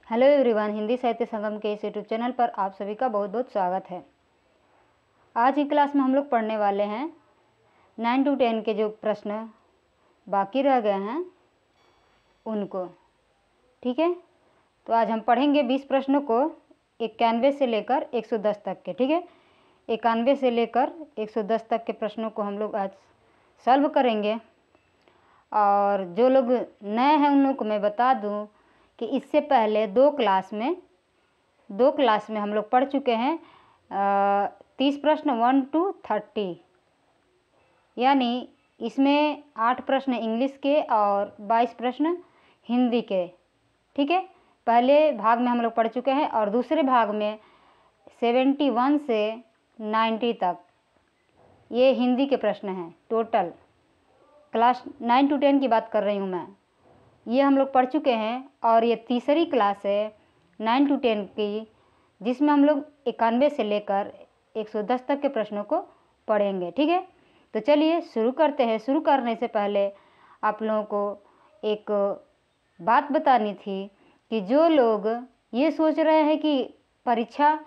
Hello everyone, Hindi साहित्य संगम के इस यूट्यूब चैनल पर आप सभी का बहुत बहुत स्वागत है। आज की क्लास में हम लोग पढ़ने वाले हैं 9 to 10 के जो प्रश्न बाकी रह गए हैं उनको। ठीक है, तो आज हम पढ़ेंगे 20 प्रश्नों को 91 से लेकर 110 तक के। ठीक है, 91 से लेकर 110 तक के प्रश्नों को हम लोग आज सॉल्व करेंगे। और जो लोग नए हैं उन लोगों को मैं बता दूं कि इससे पहले दो क्लास में हम लोग पढ़ चुके हैं 30 प्रश्न 1 to 30, यानी इसमें 8 प्रश्न इंग्लिश के और 22 प्रश्न हिंदी के। ठीक है, पहले भाग में हम लोग पढ़ चुके हैं और दूसरे भाग में 71 से 90 तक ये हिंदी के प्रश्न हैं। टोटल क्लास 9 to 10 की बात कर रही हूँ मैं, ये हम लोग पढ़ चुके हैं और ये तीसरी क्लास है 9 to 10 की, जिसमें हम लोग 91 से लेकर 110 तक के प्रश्नों को पढ़ेंगे। ठीक है, तो चलिए शुरू करते हैं। शुरू करने से पहले आप लोगों को एक बात बतानी थी कि जो लोग ये सोच रहे हैं कि परीक्षा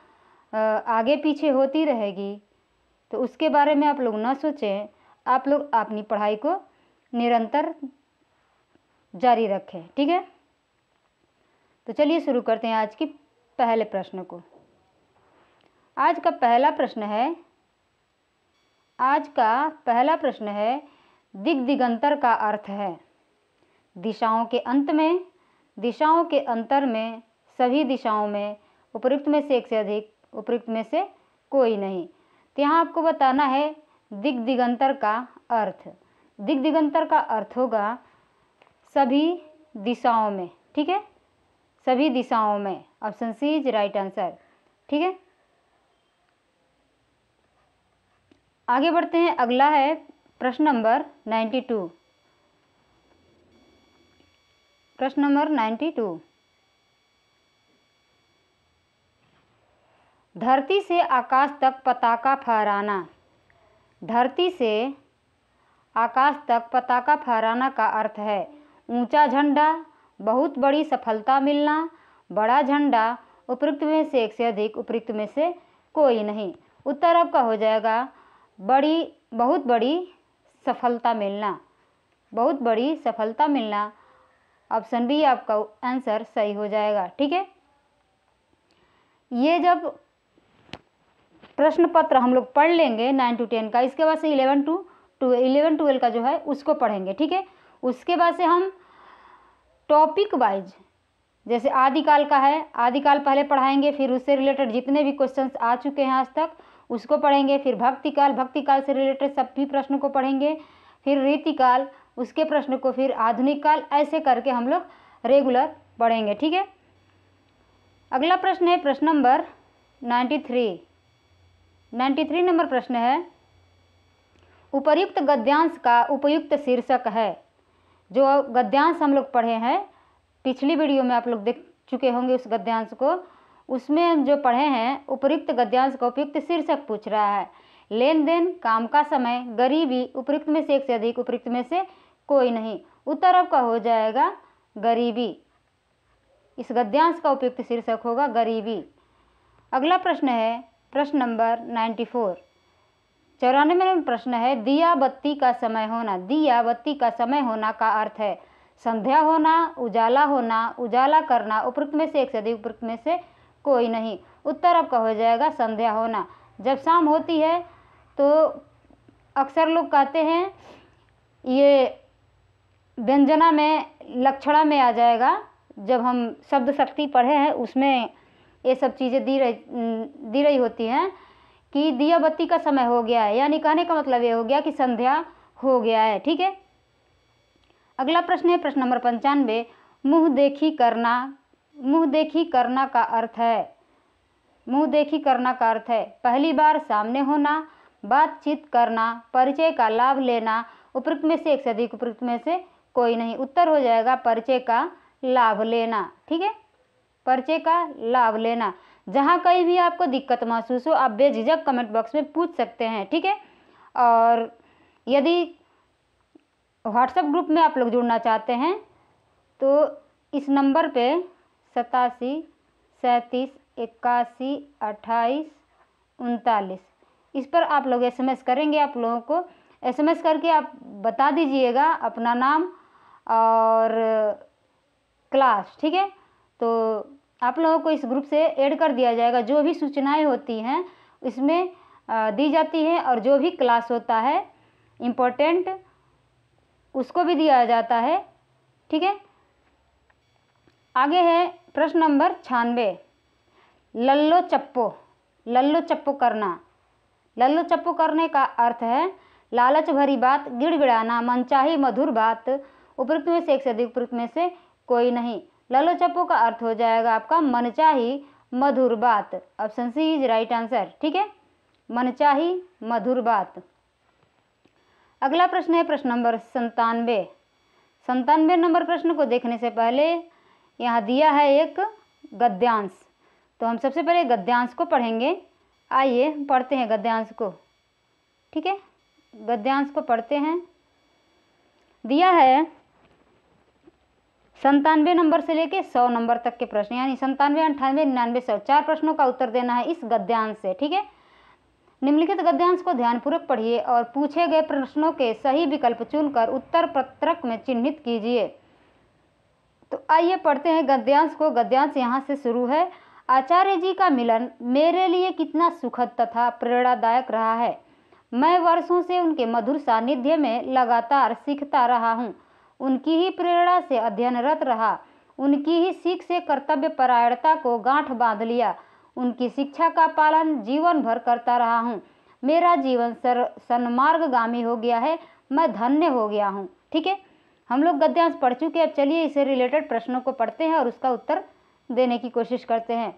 आगे पीछे होती रहेगी, तो उसके बारे में आप लोग ना सोचें। आप लोग अपनी पढ़ाई को निरंतर जारी रखें। ठीक है, तो चलिए शुरू करते हैं आज की पहले प्रश्न को। आज का पहला प्रश्न है दिग दिगंतर का अर्थ है दिशाओं के अंतर में, सभी दिशाओं में, उपयुक्त में से एक से अधिक, उपयुक्त में से कोई नहीं। तो यहाँ आपको बताना है दिग दिगंतर का अर्थ। दिग दिगंतर का अर्थ होगा सभी दिशाओं में। ठीक है, सभी दिशाओं में। Option C is right answer. ठीक है, आगे बढ़ते हैं। अगला है प्रश्न नंबर 92। प्रश्न नंबर 92, धरती से आकाश तक पताका फहराना। धरती से आकाश तक पताका फहराना का अर्थ है ऊंचा झंडा, बहुत बड़ी सफलता मिलना, बड़ा झंडा, उपयुक्त में से एक से अधिक, उपयुक्त में से कोई नहीं। उत्तर आपका हो जाएगा बहुत बड़ी सफलता मिलना। बहुत बड़ी सफलता मिलना, ऑप्शन बी आपका आंसर सही हो जाएगा। ठीक है, ये जब प्रश्न पत्र हम लोग पढ़ लेंगे 9 to 10 का, इसके बाद से 11 to 12 का जो है उसको पढ़ेंगे। ठीक है, उसके बाद से हम टॉपिक वाइज, जैसे आदिकाल का है, आदिकाल पहले पढ़ाएंगे, फिर उससे रिलेटेड जितने भी क्वेश्चंस आ चुके हैं आज तक उसको पढ़ेंगे। फिर भक्तिकाल से रिलेटेड सभी प्रश्नों को पढ़ेंगे। फिर रीतिकाल, उसके प्रश्न को, फिर आधुनिक काल, ऐसे करके हम लोग रेगुलर पढ़ेंगे। ठीक है, अगला प्रश्न है प्रश्न नंबर 93 नंबर प्रश्न है उपर्युक्त गद्यांश का उपयुक्त शीर्षक है। जो गद्यांश हम लोग पढ़े हैं पिछली वीडियो में, आप लोग देख चुके होंगे उस गद्यांश को, उसमें हम जो पढ़े हैं उपयुक्त गद्यांश का उपयुक्त शीर्षक पूछ रहा है। लेन देन, काम का समय, गरीबी, उपयुक्त में से एक से अधिक, उपयुक्त में से कोई नहीं। उत्तर आपका हो जाएगा गरीबी। इस गद्यांश का उपयुक्त शीर्षक होगा गरीबी। अगला प्रश्न है प्रश्न नंबर 94। 94 में प्रश्न है दिया बत्ती का समय होना। दिया बत्ती का समय होना का अर्थ है संध्या होना, उजाला होना, उजाला करना, उपयुक्त में से एक से अधिक, उपयुक्त में से कोई नहीं। उत्तर आपका हो जाएगा संध्या होना। जब शाम होती है तो अक्सर लोग कहते हैं ये व्यंजना में, लक्षणा में आ जाएगा। जब हम शब्द शक्ति पढ़े हैं उसमें ये सब चीज़ें दी रही होती हैं कि दिया बत्ती का समय हो गया है, यानी कहने का मतलब ये हो गया कि संध्या हो गया है। ठीक है, अगला प्रश्न है प्रश्न नंबर 95। मुँह देखी करना का अर्थ है, मुँह देखी करना का अर्थ है पहली बार सामने होना, बातचीत करना, परिचय का लाभ लेना, उपयुक्त में से एक से अधिक, उपयुक्त में से कोई नहीं। उत्तर हो जाएगा परिचय का लाभ लेना। ठीक है, परिचय का लाभ लेना। जहाँ कहीं भी आपको दिक्कत महसूस हो आप बेझिझक कमेंट बॉक्स में पूछ सकते हैं। ठीक है, और यदि व्हाट्सएप ग्रुप में आप लोग जुड़ना चाहते हैं तो इस नंबर पे 87 37 81 28 39। इस पर आप लोग SMS करेंगे। आप लोगों को SMS करके आप बता दीजिएगा अपना नाम और क्लास, ठीक है। तो आप लोगों को इस ग्रुप से ऐड कर दिया जाएगा। जो भी सूचनाएं होती हैं इसमें दी जाती है और जो भी क्लास होता है इम्पोर्टेंट उसको भी दिया जाता है, ठीक है। आगे है प्रश्न नंबर 96। लल्लो चप्पो। लल्लो चप्पो करना। लल्लो चप्पो करने का अर्थ है लालच भरी बात, गिड़गिड़ाना, मनचाही मधुर बात। उपयुक्त में से एक से अधिक उपयुक्त में से कोई नहीं। लल्लो चप्पो का अर्थ हो जाएगा आपका मनचाही मधुर बात। Option C is right answer, ठीक है, मनचाही मधुर बात। अगला प्रश्न है प्रश्न नंबर 97। 97 नंबर प्रश्न को देखने से पहले यहाँ दिया है एक गद्यांश, तो हम सबसे पहले गद्यांश को पढ़ेंगे। आइए पढ़ते हैं गद्यांश को, ठीक है। गद्यांश को पढ़ते हैं। दिया है 97 नंबर से लेके 100 नंबर तक के प्रश्न, यानी 97, 98, 99, 100 4 प्रश्नों का उत्तर देना है इस गद्यांश से, ठीक है। निम्नलिखित गद्यांश को ध्यानपूर्वक पढ़िए और पूछे गए प्रश्नों के सही विकल्प चुनकर उत्तर पत्रक में चिन्हित कीजिए। तो आइए पढ़ते हैं गद्यांश को। गद्यांश यहाँ से शुरू है। आचार्य जी का मिलन मेरे लिए कितना सुखद तथा प्रेरणादायक रहा है। मैं वर्षों से उनके मधुर सानिध्य में लगातार सीखता रहा हूँ। उनकी ही प्रेरणा से अध्ययनरत रहा। उनकी ही सीख से कर्तव्य परायणता को गांठ बांध लिया। उनकी शिक्षा का पालन जीवन भर करता रहा हूँ। मेरा जीवन सन्मार्गगामी हो गया है। मैं धन्य हो गया हूँ, ठीक है। हम लोग गद्यांश पढ़ चुके। अब चलिए इससे रिलेटेड प्रश्नों को पढ़ते हैं और उसका उत्तर देने की कोशिश करते हैं।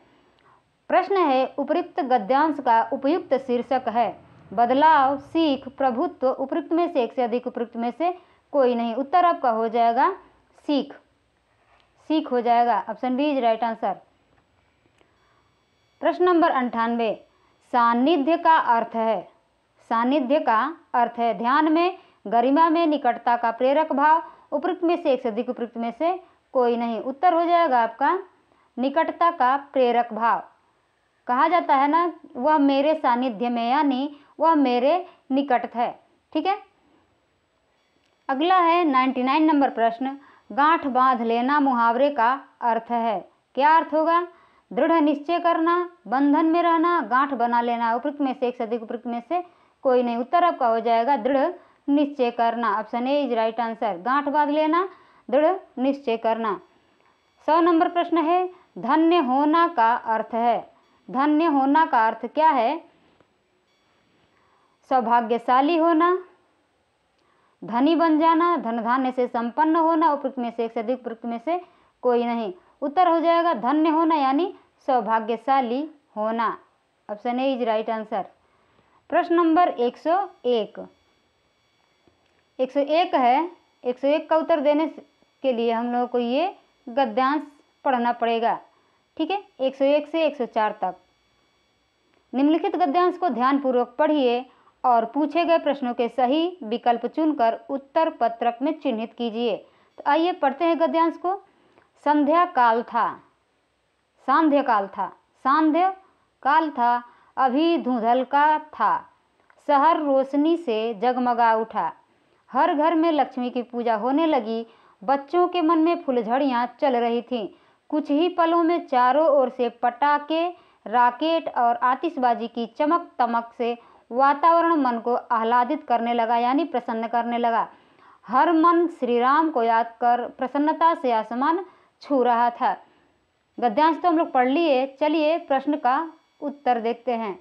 प्रश्न है उपयुक्त गद्यांश का उपयुक्त शीर्षक है बदलाव, सीख, प्रभुत्व। उपयुक्त में से एक से अधिक उपयुक्त में से कोई नहीं। उत्तर आपका हो जाएगा सीख। सीख हो जाएगा। Option B is right answer. प्रश्न नंबर 98। सानिध्य का अर्थ है। सानिध्य का अर्थ है ध्यान में, गरिमा में, निकटता का प्रेरक भाव। उपयुक्त में से एक से अधिक उपयुक्त में से कोई नहीं। उत्तर हो जाएगा आपका निकटता का प्रेरक भाव। कहा जाता है ना वह मेरे सानिध्य में, यानी वह मेरे निकट है, ठीक है। अगला है 99 नंबर प्रश्न। गांठ बांध लेना मुहावरे का अर्थ है। क्या अर्थ होगा? दृढ़ निश्चय करना, बंधन में रहना, गांठ बना लेना। उपयुक्त में से एक से अधिक उपयुक्त में से कोई नहीं। उत्तर आपका हो जाएगा दृढ़ निश्चय करना। Option A is right answer. गांठ बांध लेना, दृढ़ निश्चय करना। 100 नंबर प्रश्न है धन्य होना का अर्थ है। धन्य होना का अर्थ क्या है? सौभाग्यशाली होना, धनी बन जाना, धन धान्य से संपन्न होना। उपयुक्त में से एक से अधिक उपयुक्त में से कोई नहीं। उत्तर हो जाएगा धन्य होना यानी सौभाग्यशाली होना। Option A is right answer. प्रश्न नंबर 101। 101 है। 101 का उत्तर देने के लिए हम लोगों को ये गद्यांश पढ़ना पड़ेगा, ठीक है। 101 से 104 तक निम्नलिखित गद्यांश को ध्यानपूर्वक पढ़िए और पूछे गए प्रश्नों के सही विकल्प चुनकर उत्तर पत्रक में चिन्हित कीजिए। तो आइए पढ़ते हैं गद्यांश को। संध्या काल था, सांध्य काल था, सांध्य काल था, अभी धुंधल का था, शहर रोशनी से जगमगा उठा, हर घर में लक्ष्मी की पूजा होने लगी, बच्चों के मन में फुलझड़ियाँ चल रही थीं। कुछ ही पलों में चारों ओर से पटाखे, राकेट और आतिशबाजी की चमक तमक से वातावरण मन को आह्लादित करने लगा, यानी प्रसन्न करने लगा। हर मन श्री राम को याद कर प्रसन्नता से आसमान छू रहा था। गद्यांश तो हम लोग पढ़ लिए। चलिए प्रश्न का उत्तर देखते हैं।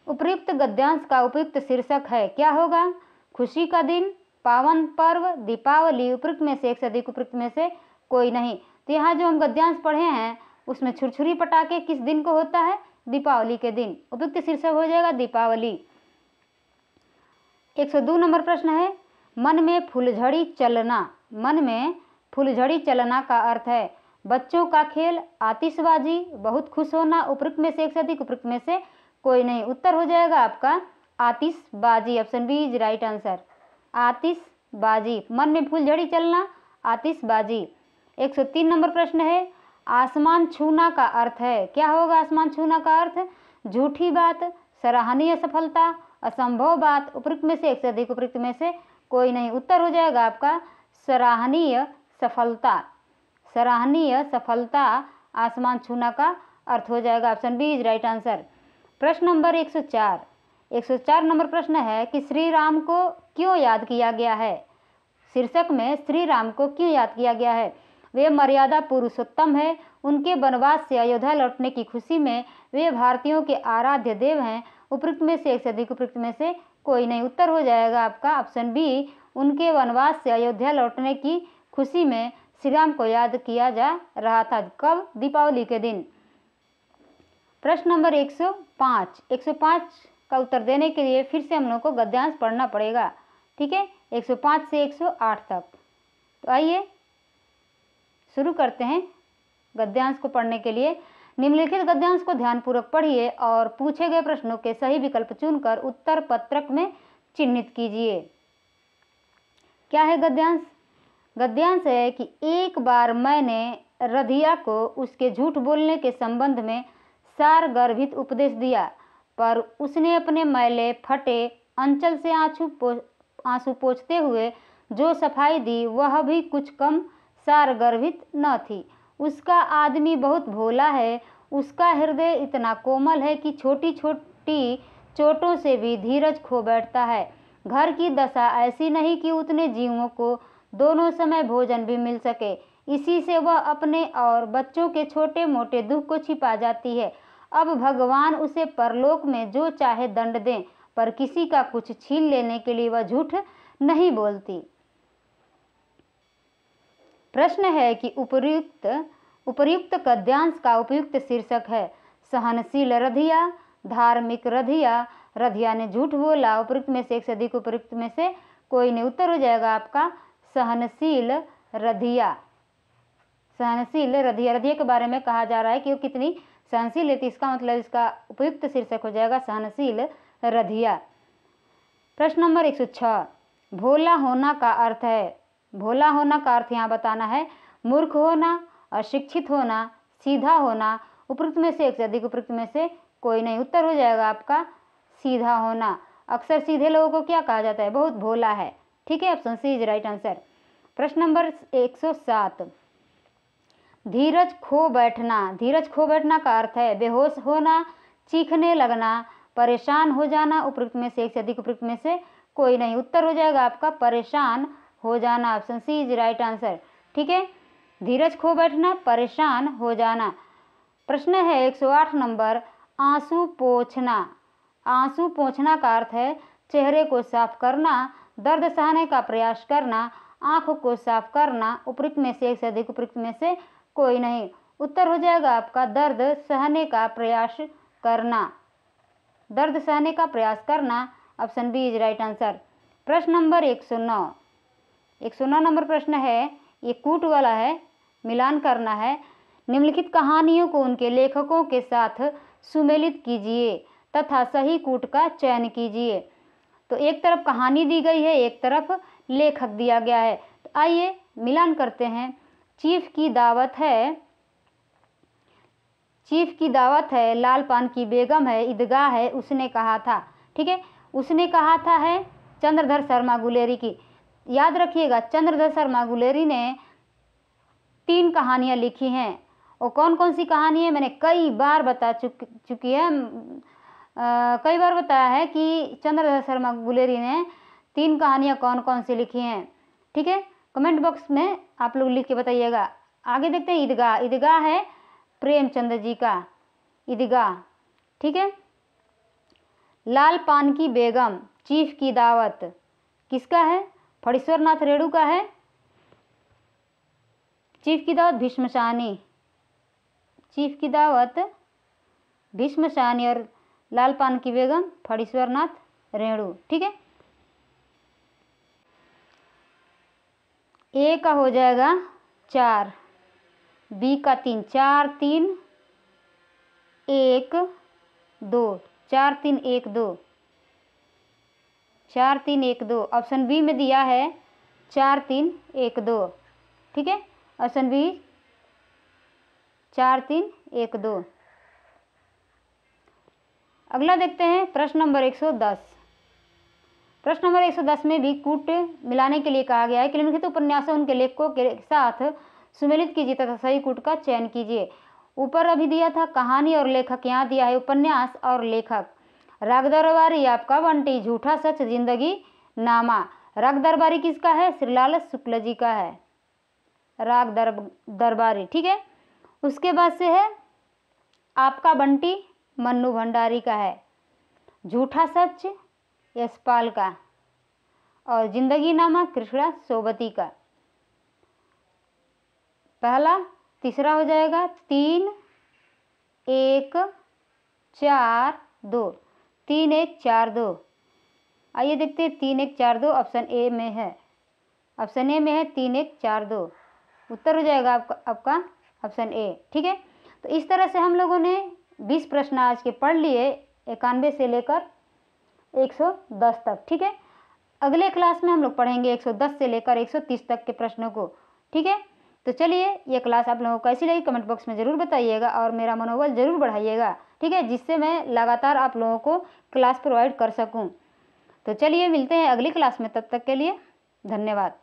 उपयुक्त गद्यांश का उपयुक्त शीर्षक है, क्या होगा? खुशी का दिन, पावन पर्व, दीपावली। उपयुक्त में से एक से अधिक उपयुक्त में से कोई नहीं। तो यहाँ जो हम गद्यांश पढ़े हैं उसमें छुरछुरी पटाखे किस दिन को होता है? दीपावली के दिन। उपयुक्त शीर्षक हो जाएगा दीपावली। 102 नंबर प्रश्न है मन में फुलझड़ी चलना। मन में फुलझड़ी चलना का अर्थ है बच्चों का खेल, आतिशबाजी, बहुत खुश होना। उपयुक्त में से एक से अधिक उपयुक्त में से कोई नहीं। उत्तर हो जाएगा आपका आतिशबाजी। Option B is right answer. आतिशबाजी, मन में फुलझड़ी चलना, आतिशबाजी। 103 नंबर प्रश्न है आसमान छूना का अर्थ है, क्या होगा आसमान छूना का अर्थ? झूठी बात, सराहनीय सफलता, असंभव बात। उपयुक्त में से एक से अधिक उपयुक्त में से कोई नहीं। उत्तर हो जाएगा आपका सराहनीय सफलता। सराहनीय सफलता आसमान छूना का अर्थ हो जाएगा। Option B is right answer. प्रश्न नंबर 104। 104 नंबर प्रश्न है कि श्री राम को क्यों याद किया गया है? शीर्षक में श्री राम को क्यों याद किया गया है? वे मर्यादा पुरुषोत्तम है, उनके वनवास से अयोध्या लौटने की खुशी में वे भारतीयों के आराध्य देव हैं। उपयुक्त में से एक से अधिक उपयुक्त में से कोई नहीं। उत्तर हो जाएगा आपका ऑप्शन बी, उनके वनवास से अयोध्या लौटने की खुशी में श्री राम को याद किया जा रहा था। कब? दीपावली के दिन। प्रश्न नंबर 105। 105 का उत्तर देने के लिए फिर से हम लोग को गद्यांश पढ़ना पड़ेगा, ठीक है, 105 से 108 तक। तो आइए शुरू करते हैं गद्यांश को पढ़ने के लिए। निम्नलिखित गद्यांश को ध्यानपूर्वक पढ़िए और पूछे गए प्रश्नों के सही विकल्प चुनकर उत्तर पत्रक में चिन्हित कीजिए। क्या है गद्यांश? गद्यांश है कि एक बार मैंने रधिया को उसके झूठ बोलने के संबंध में सारगर्भित उपदेश दिया, पर उसने अपने मैले फटे अंचल से आंसू पोंछते हुए जो सफाई दी वह भी कुछ कम सारगर्भित न थी। उसका आदमी बहुत भोला है, उसका हृदय इतना कोमल है कि छोटी छोटी चोटों से भी धीरज खो बैठता है। घर की दशा ऐसी नहीं कि उतने जीवों को दोनों समय भोजन भी मिल सके, इसी से वह अपने और बच्चों के छोटे मोटे दुख को छिपा जाती है। अब भगवान उसे परलोक में जो चाहे दंड दें, पर किसी का कुछ छीन लेने के लिए वह झूठ नहीं बोलती। प्रश्न है कि उपर्युक्त गद्यांश का उपयुक्त शीर्षक है सहनशील रधिया, धार्मिक रधिया, रधिया ने झूठ बोला। उपयुक्त में से एक से अधिक उपयुक्त में से कोई नहीं। उत्तर हो जाएगा आपका सहनशील रधिया। सहनशील रधिया, रधिया के बारे में कहा जा रहा है कि वो कितनी सहनशील है, इसका मतलब इसका उपयुक्त शीर्षक हो जाएगा सहनशील रधिया। प्रश्न नंबर 106। भोला होना का अर्थ है, भोला होना का अर्थ यहाँ बताना है मूर्ख होना, अशिक्षित होना, सीधा होना। उपयुक्त में से एक से अधिक उपयुक्त में से कोई नहीं। उत्तर हो जाएगा आपका सीधा होना। अक्सर सीधे लोगों को क्या कहा जाता है? बहुत भोला है, ठीक है, option C is right answer. प्रश्न नंबर 107। धीरज खो बैठना। धीरज खो बैठना का अर्थ है बेहोश होना, चीखने लगना, परेशान हो जाना। उपयुक्त में से एक से अधिक उपयुक्त में से कोई नहीं। उत्तर हो जाएगा आपका परेशान हो जाना। Option C is right answer, ठीक है, धीरज खो बैठना, परेशान हो जाना। प्रश्न है 108 नंबर आंसू पोंछना। आंसू पोंछना का अर्थ है चेहरे को साफ करना, दर्द सहने का प्रयास करना, आंखों को साफ करना। उपयुक्त में से एक से अधिक उपयुक्त में से कोई नहीं। उत्तर हो जाएगा आपका दर्द सहने का प्रयास करना। दर्द सहने का प्रयास करना। Option B is right answer. प्रश्न नंबर 109। 109 नंबर प्रश्न है, ये कूट वाला है, मिलान करना है। निम्नलिखित कहानियों को उनके लेखकों के साथ सुमेलित कीजिए तथा सही कूट का चयन कीजिए। तो एक तरफ कहानी दी गई है, एक तरफ लेखक दिया गया है। तो आइए मिलान करते हैं। चीफ की दावत है, चीफ की दावत है, लाल पान की बेगम है, ईदगाह है, उसने कहा था, ठीक है, उसने कहा था है चंद्रधर शर्मा गुलेरी की। याद रखिएगा चंद्रधर शर्मा गुलेरी ने 3 कहानियाँ लिखी हैं। और कौन कौन सी कहानी है मैंने कई बार बता चुकी है, कई बार बताया है कि चंद्रधर शर्मा गुलेरी ने 3 कहानियाँ कौन कौन सी लिखी हैं, ठीक है, कमेंट बॉक्स में आप लोग लिख के बताइएगा। आगे देखते हैं ईदगाह। ईदगाह है प्रेमचंद जी का, ईदगाह, ठीक है। लाल पान की बेगम, चीफ की दावत किसका है? फणीश्वर नाथ रेणु का है। चीफ की दावत भीष्म साहनी, चीफ की दावत भीष्म साहनी और लाल पान की बेगम फणीश्वर नाथ रेणु, ठीक है। ए का हो जाएगा 4, बी का 3, 4 3 1 2, 4 3 1 2, 4 3 1 2। ऑप्शन बी में दिया है 4 3 1 2, ठीक है, ऑप्शन बी 4 3 1 2। अगला देखते हैं प्रश्न नंबर 110। प्रश्न नंबर 110 में भी कूट मिलाने के लिए कहा गया है कि निम्नलिखित उपन्यासों उनके लेखकों के साथ सुमेलित कीजिए तथा सही कूट का चयन कीजिए। ऊपर अभी दिया था कहानी और लेखक, यहाँ दिया है उपन्यास और लेखक। राग दरबारी आपका बंटी, झूठा सच, जिंदगी नामा। राग दरबारी किसका है? श्रीलाल शुक्ल जी का है, राग दरबारी, ठीक है। उसके बाद से है आपका बंटी, मन्नू भंडारी का है। झूठा सच यशपाल का, और जिंदगी नामा कृष्णा सोबती का। पहला तीसरा हो जाएगा 3 1 4 2, 3 1 4 2। आइए देखते हैं 3 1 4 2 ऑप्शन ए में है, ऑप्शन ए में है 3 1 4 2। उत्तर हो जाएगा आपका ऑप्शन ए, ठीक है। तो इस तरह से हम लोगों ने 20 प्रश्न आज के पढ़ लिए, 91 से लेकर 110 तक, ठीक है। अगले क्लास में हम लोग पढ़ेंगे 110 से लेकर 130 तक के प्रश्नों को, ठीक है। तो चलिए, ये क्लास आप लोगों को कैसी लगी कमेंट बॉक्स में ज़रूर बताइएगा और मेरा मनोबल ज़रूर बढ़ाइएगा, ठीक है, जिससे मैं लगातार आप लोगों को क्लास प्रोवाइड कर सकूं। तो चलिए मिलते हैं अगली क्लास में, तब तक के लिए धन्यवाद।